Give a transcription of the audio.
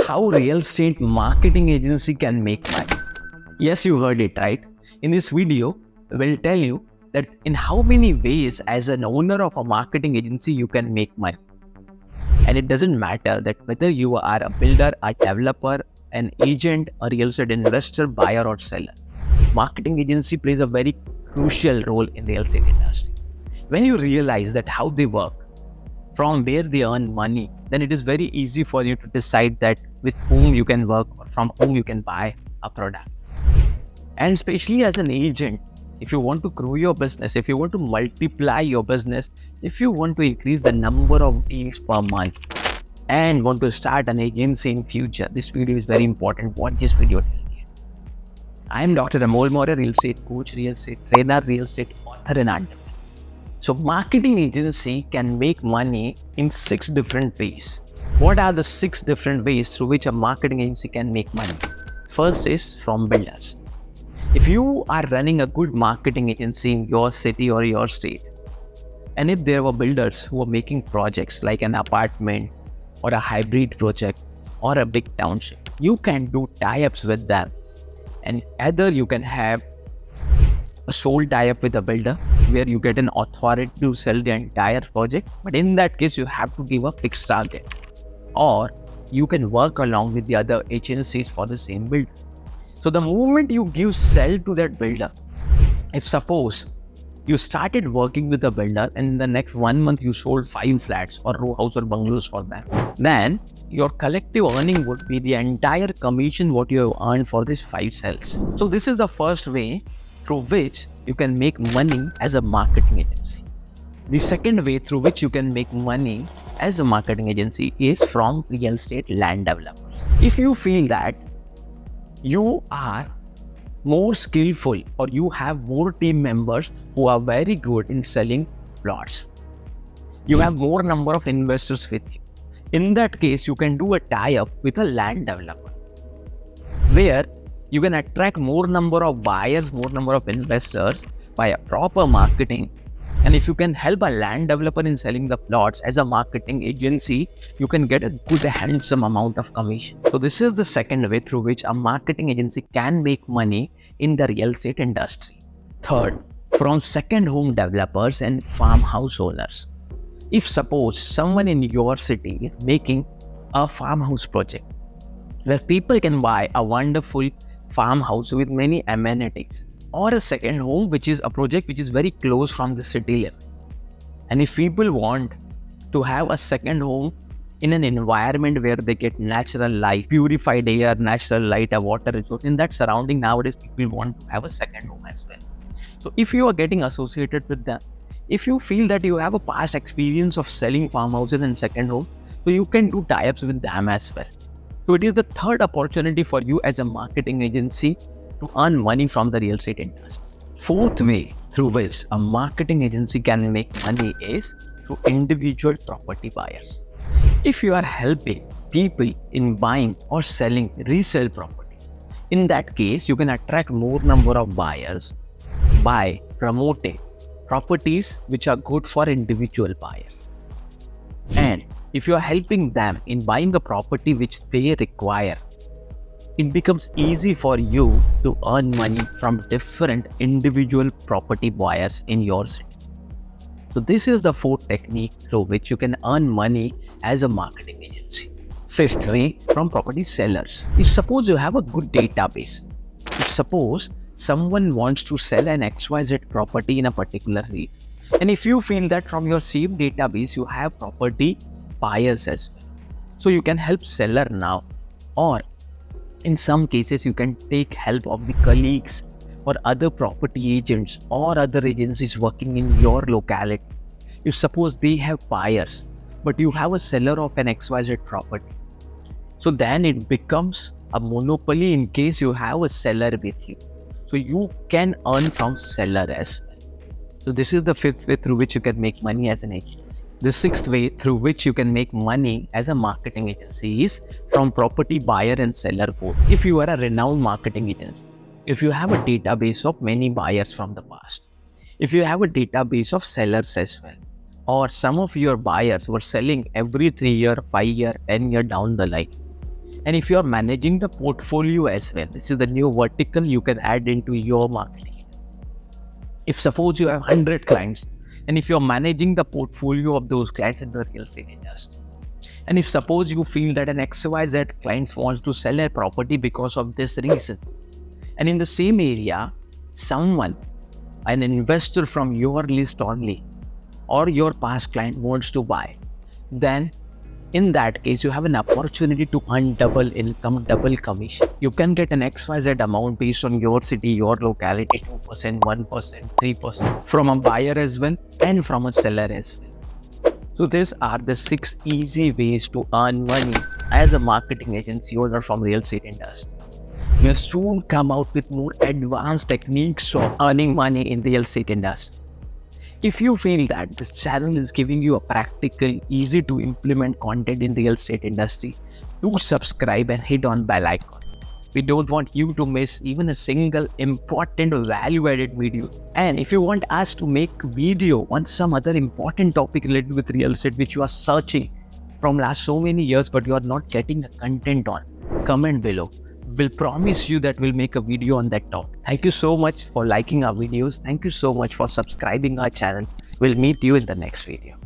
How real estate marketing agency can make money. Yes, you heard it right. In this video, we'll tell you that in how many ways as an owner of a marketing agency you can make money. And it doesn't matter that whether you are a builder, a developer, an agent, a real estate investor, buyer or seller. Marketing agency plays a very crucial role in the real estate industry. When you realize that how they work, from where they earn money, then it is very easy for you to decide that with whom you can work or from whom you can buy a product. And especially as an agent, if you want to grow your business, if you want to multiply your business, if you want to increase the number of deals per month and want to start an agency in future, this video is very important. Watch this video till the end. I am Dr. Amol Maurya, real estate coach, real estate trainer, real estate author and entrepreneur. So marketing agency can make money in 6 different ways. What are the 6 different ways through which a marketing agency can make money? First is from builders. If you are running a good marketing agency in your city or your state, and if there were builders who are making projects like an apartment or a hybrid project or a big township, you can do tie-ups with them. And either you can have a sole tie-up with a builder where you get an authority to sell the entire project, but in that case you have to give a fixed target, or you can work along with the other agencies for the same builder. So the moment you give sell to that builder, if suppose you started working with a builder and in the next 1 month you sold 5 flats or row house or bungalows for them, then your collective earning would be the entire commission what you have earned for these 5 sales. So this is the first way through which you can make money as a marketing agency. The second way through which you can make money as a marketing agency is from real estate land developers. If you feel that you are more skillful or you have more team members who are very good in selling plots, you have more number of investors with you. In that case, you can do a tie-up with a land developer where you can attract more number of buyers, more number of investors by a proper marketing. And if you can help a land developer in selling the plots as a marketing agency, you can get a good handsome amount of commission. So this is the second way through which a marketing agency can make money in the real estate industry. Third, from second home developers and farmhouse owners. If suppose someone in your city is making a farmhouse project where people can buy a wonderful farmhouse with many amenities, or a second home which is a project which is very close from the city level. And if people want to have a second home in an environment where they get natural light, purified air, natural light, a water resource, in that surrounding nowadays people want to have a second home as well. So if you are getting associated with them, if you feel that you have a past experience of selling farmhouses and second home, so you can do tie-ups with them as well. So it is the third opportunity for you as a marketing agency to earn money from the real estate industry. Fourth way through which a marketing agency can make money is through individual property buyers. If you are helping people in buying or selling resale properties, in that case you can attract more number of buyers by promoting properties which are good for individual buyers. And if you are helping them in buying a property which they require, it becomes easy for you to earn money from different individual property buyers in your city. So this is the fourth technique through which you can earn money as a marketing agency. Fifth way, from property sellers. If suppose you have a good database, if suppose someone wants to sell an XYZ property in a particular region, and if you feel that from your same database you have property buyers as well, so you can help seller now, or in some cases you can take help of the colleagues or other property agents or other agencies working in your locality. If suppose they have buyers but you have a seller of an XYZ property, so then it becomes a monopoly in case you have a seller with you. So you can earn from seller as well. So this is the fifth way through which you can make money as an agency. The sixth way through which you can make money as a marketing agency is from property buyer and seller both. If you are a renowned marketing agency, if you have a database of many buyers from the past, if you have a database of sellers as well, or some of your buyers were selling every 3 year, 5 year, 10 year down the line, And if you're managing the portfolio as well, this is the new vertical you can add into your marketing agency. If suppose you have 100 clients, and if you're managing the portfolio of those clients in the real estate industry, and if suppose you feel that an XYZ client wants to sell a property because of this reason, and in the same area, someone, an investor from your list only, or your past client wants to buy, then in that case, you have an opportunity to earn double income, double commission. You can get an XYZ amount based on your city, your locality, 2%, 1%, 3% from a buyer as well and from a seller as well. So these are the 6 easy ways to earn money as a marketing agency owner from real estate industry. We'll soon come out with more advanced techniques of earning money in real estate industry. If you feel that this channel is giving you a practical, easy to implement content in the real estate industry, do subscribe and hit on bell icon. We don't want you to miss even a single important value-added video. And if you want us to make video on some other important topic related with real estate which you are searching from last so many years but you are not getting the content on, comment below. We'll promise you that we'll make a video on that topic. Thank you so much for liking our videos. Thank you so much for subscribing our channel. We'll meet you in the next video.